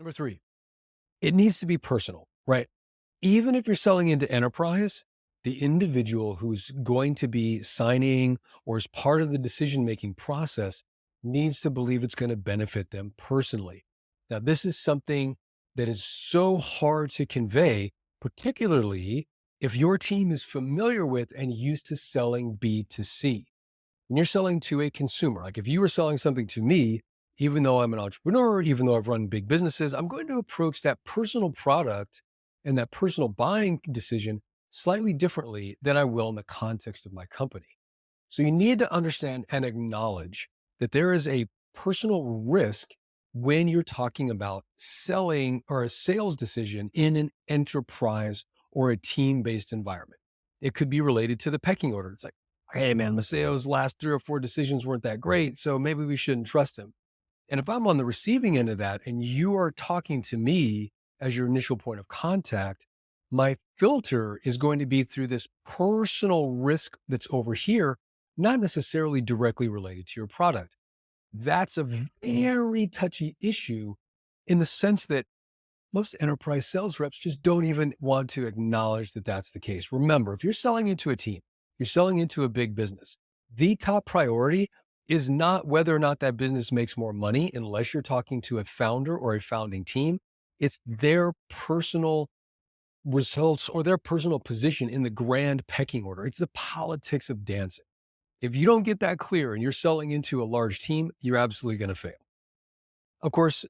Number three, it needs to be personal, right? Even if you're selling into enterprise, the individual who's going to be signing or is part of the decision making process needs to believe it's going to benefit them personally. Now, this is something that is so hard to convey, particularly if your team is familiar with and used to selling B2C. When you're selling to a consumer, like if you were selling something to me, even though I'm an entrepreneur, even though I've run big businesses, I'm going to approach that personal product and that personal buying decision slightly differently than I will in the context of my company. So you need to understand and acknowledge that there is a personal risk when you're talking about selling or a sales decision in an enterprise or a team based environment. It could be related to the pecking order. It's like, hey, man, Maceo's last three or four decisions weren't that great. So maybe we shouldn't trust him. And if I'm on the receiving end of that and you are talking to me as your initial point of contact, my filter is going to be through this personal risk that's over here, not necessarily directly related to your product. That's a very touchy issue in the sense that most enterprise sales reps just don't even want to acknowledge that that's the case. Remember, if you're selling into a team, you're selling into a big business, the top priority is not whether or not that business makes more money, unless you're talking to a founder or a founding team. It's their personal results or their personal position in the grand pecking order. It's the politics of dancing. If you don't get that clear and you're selling into a large team, you're absolutely going to fail. Of course,